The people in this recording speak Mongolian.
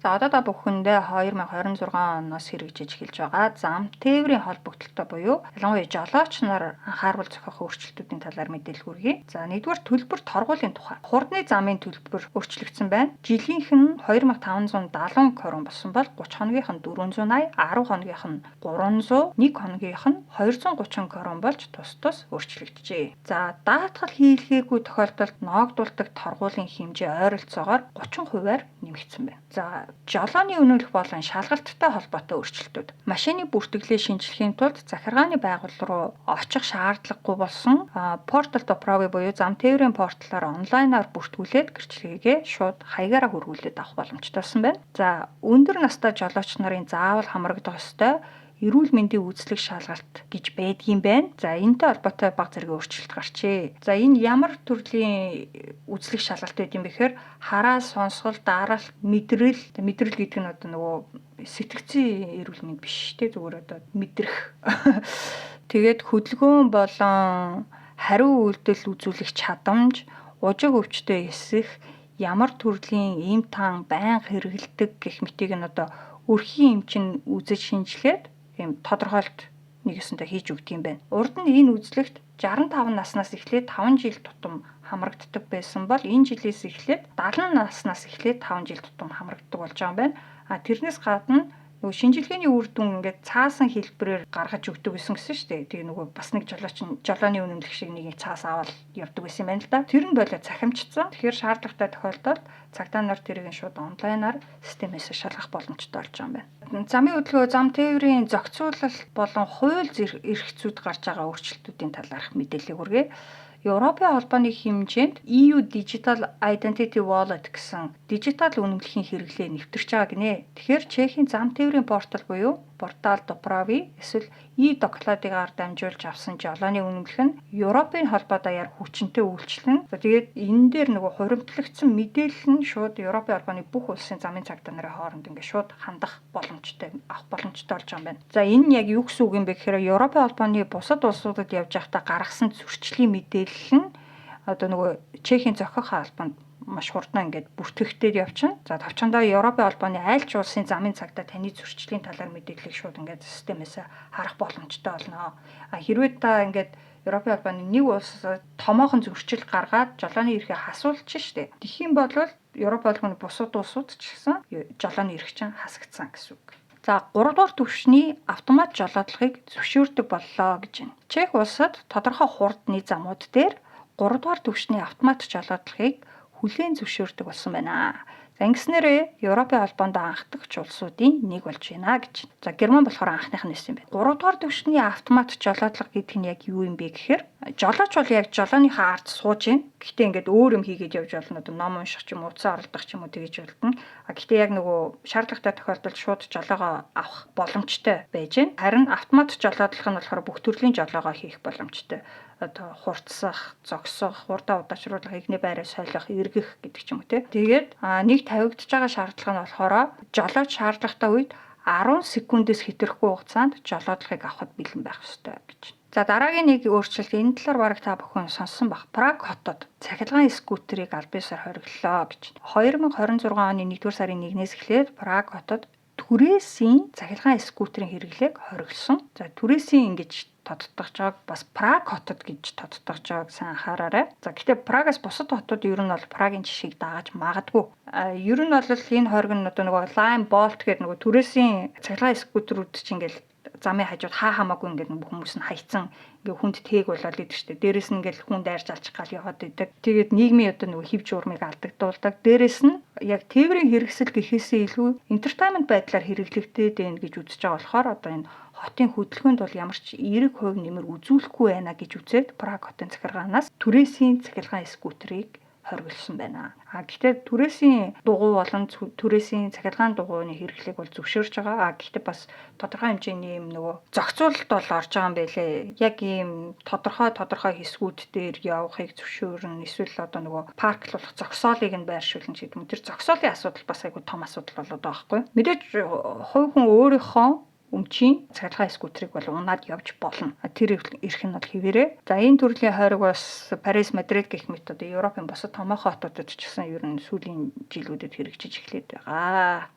За одоо та бүхэндээ 2026 оноос хэрэгжиж эхэлж байгаа зам тээврийн холбогдлолтой буюу ялангуяа жолооч нар анхааруул зохиох өөрчлөлтүүдийн талаар мэдээлэл хүргэе. За нэгдүгээр төлбөр торгуулийн тухай. Хурдны замын төлбөр өөрчлөгдсөн байна. Жилийнх нь 2570 крон болсон бол 30 хоногийнх нь 480, 10 хоногийнх нь 300, 1 хоногийнх нь 230 крон болж тус өөрчлөгдөжээ. За даатгал хийлгээгүй тохиолдолд ноогдуулдаг торгуулийн хэмжээ ойролцоогоор 30%-аар нэмэгдсэн байна. За жолооны үнэмлэх болон шалгалттай холбоотой өөрчлөлтүүд. Машины бүртгэлээ шинжлэхийн тулд захиргааны байгууллага руу очих шаардлагагүй болсон портал доправи буюу зам тээврийн порталаар онлайнаар бүртгүүлээд гэрчлэгээ шууд хаягаараа хөрвүүлээд авах боломжтой болсон байна. За өндөр настай жолооч нарын заавал хамрагдах ёстой эрүүл мэндийн үзлэг шалгалт гэж байдгийм байна. За энэтэй холбоотой бага зэрэг өөрчлөлт гарчээ. За энэ ямар төрлийн үзлэг шалгалт байд юм бэ гэхээр хараа, сонсгол, даралт, мэдрэл гэдэг нь одоо нөгөө сэтгцийн эрүүл мэнд биш те зүгээр одоо мэдрэх. Тэгээд хөдөлгөөн болон хариу үйлдэл үзүүлэх чадамж, ужиг өвчтөй эсэх, ямар төрлийн эм тан байнга хэрэгэлдэг гэх мэтийг нь одоо өрхийн эмчин үзэж шинжилээд ийм тодорхойлт нэгэсэнтэй хийж өгдөг юм байна. Урд нь энэ үзлэгт 65 наснаас эхлээд 5 жил тутам хамрагддаг байсан бол энэ жилээс эхлээд 70 наснаас эхлээд 5 жил тутам хамрагддаг болж байгаа юм байна. Тэрнээс гадна нөгөө шинжилгээний үр дүн ингээд цаасан хэлбэрээр гаргаж өгдөг гэсэн шүү дээ. Тэгээ нөгөө бас нэг жолооны үнэмлэх шиг нэг цаас аваад явдаг байсан юм байна л да. Тэр нь болоо цахимжцсан. Тэгэхээр шаардлагатай тохиолдолд цагдаа нар тэрийг шууд онлайнаар системээс шалгах боломжтой болж байгаа юм байна. Замын хөдөлгөөн зам тээврийн зохицуулалт болон хууль эрх зүйд гарч байгаа өөрчлөлтүүдийн талаарх мэдээлэл хүргэе. Европын холбооны хэмжээнд EU Digital Identity Wallet гэсэн дижитал үнэмлэхийн хэрэглээ нэвтэрч байгаа гинэ. Тэгэхээр Чехийн зам тээврийн портал буюу портал доправи эсвэл e-докладыгаар дамжуулж авсан жолооны үнэмлэх нь Европын холбоо даяар хүчинтэй үйлчлэн. Тэгээд энэ дээр нөгөө хуримтлагдсан мэдээлэл нь шууд Европын холбооны бүх улсын замын цагдаа нарын хооронд ингээд шууд хандах боломжтой, авах боломжтой болж байгаа юм байна. За энэ нь яг юу гэсэн үг юм бэ гэхээр Европын холбооны бусад улсуудад явж байхдаа гаргасан зөрчлийн мэдээлэл нь одоо нөгөө Чехийн зохих албанд маш хурдан ингээд бүртгэгдээд явчихна. За тавчандаа Европын холбооны аль ч улсын замын цагдаа таны зөрчлийн талаар мэдээллийг шууд ингээд системээс харах боломжтой болно. Хэрвээ та ингээд Европын холбооны нэг улсад томоохон зөрчил гаргаад жолооны эрхээ хасуулчих штеп. Тэгэх юм бол Европын холбооны бусад улсууд ч гэсэн жолооны эрх чинь хасагдсан гэсэн үг. За 3 дугаар түвшний автомат жолоодлогыг зөвшөөрдөг боллоо гэж байна. Чех улсад тодорхой хурдны замууд дээр 3 дугаар түвшний автомат жолоодлогыг хүлээн зөвшөөрдөг болсон байна. За ингэснээрээ Европын холбоонд анхдагч улсуудын нэг болж байна гэж. За Герман болохоор анхных нь байсан юм байна. 3 дугаар түвшний автомат жолоодлого гэдэг нь яг юу юм бэ гэхээр жолооч бол яг жолооныхаа ард сууж байна. Гэхдээ ингээд өөр юм хийгээд явж болно. Одоо ном унших ч юм уу, утсаа оролдох ч юм уу тэгэж болтно. Гэхдээ яг нөгөө шаардлагатай тохиолдолд шууд жолоогоо авах боломжтой байж байна. Харин автомат жолоодлого нь болохоор бүх төрлийн жолоогоо хийх боломжтой. Одоо хурцсах, зогсох, хурдаа удаачруулах, игний байраа солих, эргэх гэдэг ч юм уу те. Тэгээд нэг тавигдж байгаа шаардлага нь болохоор жолооч шаардлагатай үед 10 секундээс хэтрэхгүй хугацаанд жолоодлогыг авахд бэлэн байх ёстой гэж. За дараагийн нэг өөрчлөлт энэ талаар бараг та бүхэн сонссон баг. Праг хотод цахилгаан скутерийг аль биесээр хориглолоо гэж. 2026 оны 1-р сарын 1-ээс эхлээд Праг хотод түрээсийн цахилгаан скутерийн хэрэглээг хориглосон. За түрээсийн ингэж тодтогч байгааг бас Праг хотод гэж тодтогч байгааг сайн анхаараарай. За гэхдээ Прагаас бусад хотууд ер нь бол Прагийн жишгийг дааж магадгүй. Ер нь бол энэ хориг нь одоо нөгөө Lime Bolt гэдэг нөгөө түрээсийн цахилгаан скутерүүд чинь ингээл замын хажууд хамаагүй ингээд бүх хүмүүс нь хайцсан ингээ хүнд тээг болоод идэг штэ. Дээрээс нь ингээл хүн дайрч алчих гал яваад идэг. Тэгээд нийгмийн одоо нөгөө хив журмыг алдагдуулдаг. Дээрээс нь яг тээврийн хэрэгсэл гэхээсээ илүү entertainment байдлаар хэрэглэгдээд байна гэж үзэж байгаа болохоор одоо энэ хотын хөдөлгөөнд бол ямар ч эерэг хувь нэмэр үзүүлэхгүй байна гэж үзээд Праг хотын захиргаанаас түрээсийн цахилгаан скутерийг хориглосон байна. Гэхдээ түрээсийн дугуй болон түрээсийн цахилгаан дугуйны хэрэглээг бол зөвшөөрч байгаа. Гэхдээ бас тодорхой хэмжээний юм нөгөө зохицуулалт бол орж байгаа юм байлээ. Яг ийм тодорхой хэсгүүд дээр явахыг зөвшөөрнө. Эсвэл одоо нөгөө парклуулах зогсоолыг нь байршуулна гэдэг юм. Тэр зогсоолын асуудал бас айгүй том асуудал болоод байгаа байхгүй. Мэдээж хувь хүн өөрийнхөө өмчийн цахилгаан скутерийг бол унаад явж болно. Тэр эрх нь бол хэвээрээ. За энэ төрлийн хориг бас Парис, Мадрид гэх мэт одоо Европын бусад томоохон хотуудад ч гэсэн ер нь сүүлийн жилүүдэд хэрэгжиж эхлээд байгаа.